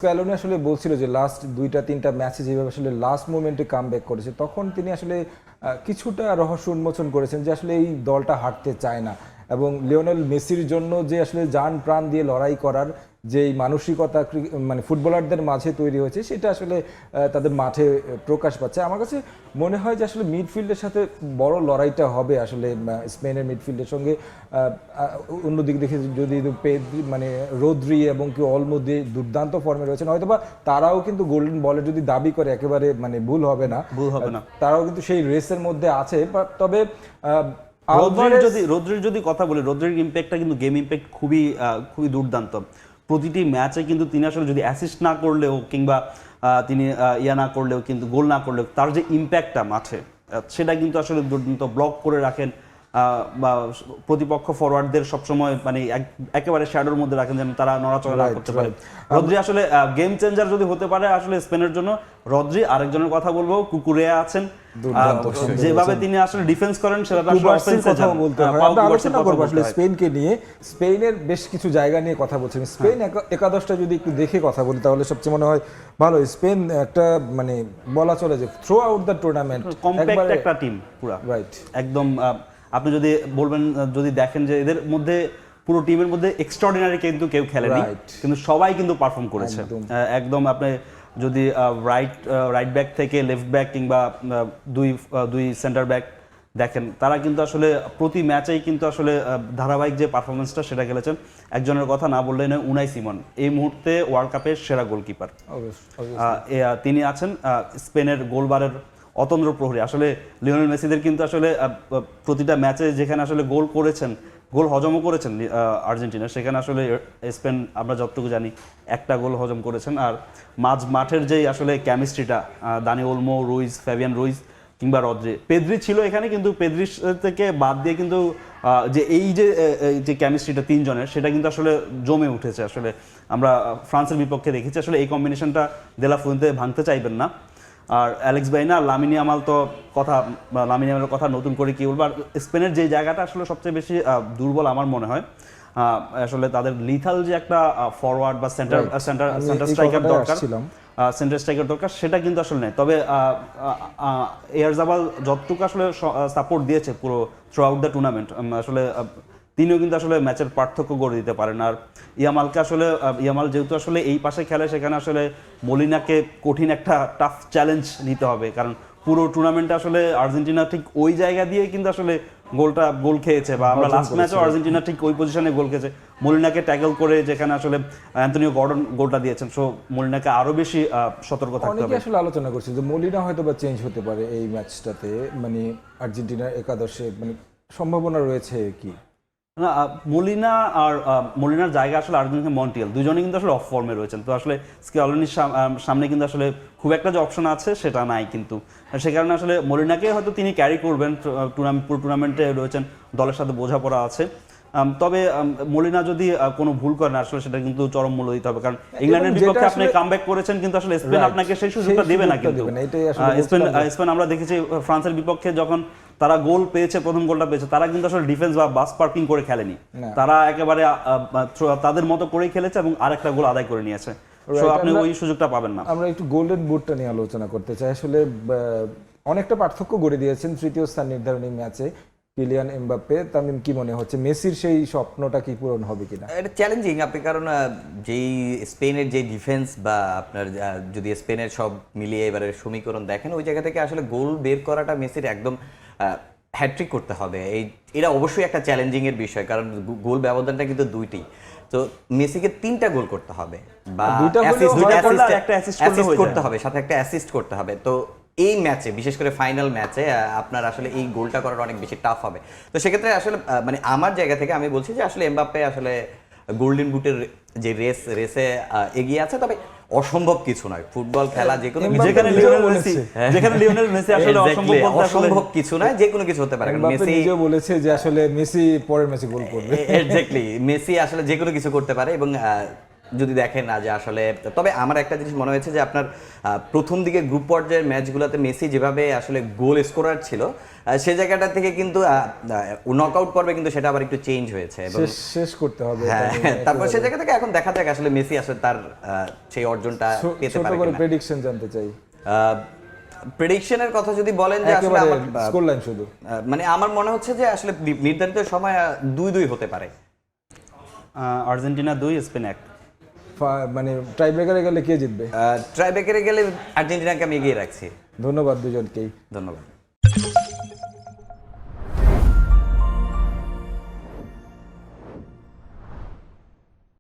Scaloni আসলে বলছিল যে লাস্ট 2-3টা ম্যাচে যেভাবে আসলে লাস্ট মোমেন্টে কামব্যাক করেছে, তখন তিনি আসলে কিছুটা রহস্য উন্মোচন করেছেন যে আসলে এই দলটা হারতে চায় না, এবং লিওনেল মেসির জন্য যে আসলে জান প্রাণ দিয়ে লড়াই করার যে মানসিকতা মানে ফুটবলারদের মাঝে তৈরি হয়েছে, সেটা আসলে তাদের মাঠে প্রকাশ পাচ্ছে। আমার কাছে মনে হয় যে আসলে মিডফিল্ডের সাথে বড় লড়াইটা হবে আসলে স্পেনের মিডফিল্ডের সঙ্গে। অন্যদিক দেখে যদি মানে রোদ্রি এবং কি অলমো দিয়ে দুর্দান্ত ফর্মে রয়েছেন, হয়তোবা তারাও কিন্তু গোল্ডেন বলের যদি দাবি করে একেবারে মানে ভুল হবে না, তারাও কিন্তু সেই রেসের মধ্যে আছে। তবে রোদ্রির যদি কথা বলি, রোদ্রির ইম্প্যাক্টটা কিন্তু গেম ইম্প্যাক্ট খুবই খুবই দুর্দান্ত। প্রতিটি ম্যাচে কিন্তু তিনি আসলে যদি অ্যাসিস্ট না করলেও কিংবা তিনি না করলেও কিন্তু গোল না করলেও তার যে ইম্প্যাক্টটা মাঠে সেটা কিন্তু আসলে দুর্দান্ত। ব্লক করে রাখেন বা প্রতিপক্ষ ফরওয়ার্ডদের সবসময় মানে একেবারে শ্যাডোর মধ্যে রাখেন যেন তারা নড়াচড়া না করতে পারে। রদ্রি আসলে গেম চেঞ্জার যদি হতে পারে আসলে স্পেনের জন্য। রদ্রি, আরেকজনের কথা বলবো, কুকুরেয়া আছেন, যেভাবে তিনি আসলে ডিফেন্স করেন সেভাবে আসলে অফেন্সে যান। আমরা আলোচনা করব আসলে স্পেনকে নিয়ে, স্পেনের বেশ কিছু জায়গা নিয়ে কথা বলছেন। স্পেন একাদশটা যদি একটু দেখে কথা বলি তাহলে সবচেয়ে মনে হয় ভালো। স্পেন একটা মানে বলা চলে যে through out the tournament compact একটা টিম পুরো, রাইট একদম। আপনি যদি বলবেন, যদি দেখেন যে এদের মধ্যে পুরো টিমের মধ্যে এক্সট্রাঅর্ডিনারি কিন্তু কেউ খেলেনি, কিন্তু সবাই কিন্তু পারফর্ম করেছে একদম। আপনি যদি রাইট ব্যাক থেকে লেফট ব্যাক কিংবা দুই সেন্টার ব্যাক দেখেন, তারা কিন্তু আসলে প্রতি ম্যাচেই কিন্তু আসলে ধারাবাহিক যে পারফরমেন্সটা সেটা খেলেছেন। একজনের কথা না বললে নয়, উনাই সিমন এই মুহূর্তে ওয়ার্ল্ড কাপের সেরা গোলকিপার। তিনি আছেন স্পেনের গোলবারের অতন্দ্র প্রহরী। আসলে লিওনেল মেসিদের কিন্তু আসলে প্রতিটা ম্যাচে যেখানে আসলে গোল করেছেন, গোল হজমও করেছেন আর্জেন্টিনা, সেখানে আসলে স্পেন আমরা যতটুকু জানি একটা গোল হজম করেছেন। আর মাঠের যেই আসলে কেমিস্ট্রিটা, Dani Olmo, Ruiz, Fabian Ruiz কিংবা রদ্রি, পেদ্রি ছিল এখানে, কিন্তু পেদ্রি থেকে বাদ দিয়ে কিন্তু যে এই যে কেমিস্ট্রিটা তিনজনের, সেটা কিন্তু আসলে জমে উঠেছে। আসলে আমরা ফ্রান্সের বিপক্ষে দেখেছি আসলে এই কম্বিনেশনটা দেলা ফুয়েন্তে ভাঙতে চাইবেন না। আর অ্যালেক্স বাইনা, লামিন ইয়ামাল তো লামিন ইয়ামালের কথা নতুন করে কি বলবো। আর স্পেনের যে জায়গাটা আসলে সবচেয়ে বেশি দুর্বল আমার মনে হয়, আসলে তাদের লিথাল যে একটা ফরওয়ার্ড বা সেন্টার স্ট্রাইকার দরকার, সেটা কিন্তু আসলে নেই। তবে এয়ারজাবাল যতটুকু আসলে সাপোর্ট দিয়েছে পুরো থ্রু আউট দ্য টুর্নামেন্ট, আসলে তিনিও কিন্তু আসলে ম্যাচের পার্থক্য গড়ে দিতে পারেন। আর ইয়ামাল যেহেতু আসলে এই পাশে খেলে, সেখানে আসলে মলিনাকে কঠিন একটা টাফ চ্যালেঞ্জ নিতে হবে, কারণ পুরো টুর্নামেন্টে আসলে আর্জেন্টিনা ঠিক ওই জায়গা দিয়ে কিন্তু আসলে গোল খেয়েছে, বা আমরা লাস্ট ম্যাচেও আর্জেন্টিনা ঠিক ওই পজিশনে গোল খেয়েছে, মলিনাকে ট্যাকল করে, যেখানে আসলে অ্যান্টনিও গর্ডন গোলটা দিয়েছেন। সো মলিনাকে আরো বেশি সতর্ক থাকতে হবে। অনেকে আসলে আলোচনা করছে যে মলিনা হয়তো বা চেঞ্জ হতে পারে এই ম্যাচটাতে, মানে আর্জেন্টিনার একাদশে মানে সম্ভাবনা রয়েছে কি না। মলিনার জায়গা আসলে আর্জেন্টিনা মন্টিয়াল, দুজনে কিন্তু আসলে অফ ফর্মে রয়েছেন। তো আসলে স্ক্যালোনির সামনে কিন্তু আসলে খুব একটা যে অপশন আছে সেটা নাই, কিন্তু সে কারণে আসলে মলিনাকে হয়তো তিনি ক্যারি করবেন, পুরো টুর্নামেন্টে রয়েছেন, দলের সাথে বোঝাপড়া আছে। তবে মলিনা যদি কোনো ভুল করেন আসলে সেটা কিন্তু চরম মূল্য দিতে হবে, কারণ ইংল্যান্ডের বিপক্ষে আপনি কামব্যাক করেছেন, কিন্তু আসলে স্পেন আপনাকে সেই সুযোগটা দেবে না। কিন্তু স্পেন আমরা দেখেছি ফ্রান্সের বিপক্ষে যখন তারা গোল পেয়েছে, প্রথম গোলটা পেয়েছে, তারা কিন্তু আসলে ডিফেন্স বা বাস পার্কিং করে খেলেনি, তারা একেবারে তাদের মতো করেই খেলেছে এবং আরেকটা গোল আদায় করে নিয়েছে। আপনি ওই সুযোগটা পাবেন না। আমরা একটু গোল্ডেন বুটটা নিয়ে আলোচনা করতে চাই। আসলে অনেকটা পার্থক্য গড়ে দিয়েছেন তৃতীয় স্থান নির্ধারণী ম্যাচে কিলিয়ান এমবাপ্পে। তামিম, কি মনে হচ্ছে মেসির সেই স্বপ্নটা কি পূরণ হবে কিনা? এটা চ্যালেঞ্জিং আপনি, কারণ যেই স্পেনের যে ডিফেন্স বা আপনার যদি স্পেনের সব মিলিয়ে এবারে সমীকরণ দেখেন, ওই জায়গা থেকে আসলে গোল বের করাটা মেসির একদম হ্যাট্রিক করতে হবে। এটা অবশ্যই একটা চ্যালেঞ্জিং এর বিষয়, কারণ গোল ব্যবধানটা কিন্তু দুইটি। তো মেসিকে 3টা গোল করতে হবে বা অ্যাসিস্ট করতে হবে, সাথে একটা অ্যাসিস্ট করতে হবে। তো এই ম্যাচে, বিশেষ করে ফাইনাল ম্যাচে আপনার আসলে এই গোলটা করাটা অনেক বেশি টাফ হবে। তো সেক্ষেত্রে আসলে মানে আমার জায়গা থেকে আমি বলছি যে আসলে এমবাপ্পে আসলে গোল্ডেন বুটের যে রেসে এগিয়ে আছে। তবে অসম্ভব কিছু নয়, ফুটবল খেলা যেকোনো অসম্ভব কিছু নয়, যে কোনো কিছু হতে পারে। মেসি নিজেও বলেছে যে আসলে মেসি পরের ম্যাচে গোল করবে। এক্স্যাক্টলি, মেসি আসলে যে কোনো কিছু করতে পারে। এবং যদি দেখেন না যে আসলে, তবে আমার একটা জিনিস মনে হয়েছে যে আপনার প্রথম দিকে গ্রুপ পর্যায়ের ম্যাচগুলোতে মেসি যেভাবে আসলে গোল স্কোরার ছিল, সেই জায়গাটা থেকে কিন্তু নকআউট পর্বে কিন্তু সেটা আবার একটু চেঞ্জ হয়েছে এবং শেষ করতে হবে। হ্যাঁ, তারপর সেই জায়গা থেকে এখন দেখা যাক আসলে মেসি আসলে তার সেই অর্জনটা পেতে ছোট পারে করে কিনা। প্রেডিকশন জানতে চাই, প্রেডিকশনের কথা যদি বলেন যে আসলে আমার স্কোর লাইন শুধু, মানে আমার মনে হচ্ছে যে আসলে নির্ধারিত সময় 2-2 হতে পারে। Argentina 2 Spain 1। মানে টাই ব্রেকারে গেলে কে জিতবে? ট্রাইব্রেকারে গেলে আর্জেন্টিনাকে আমি এগিয়ে রাখছি। ধন্যবাদ দুজনকেই। ধন্যবাদ।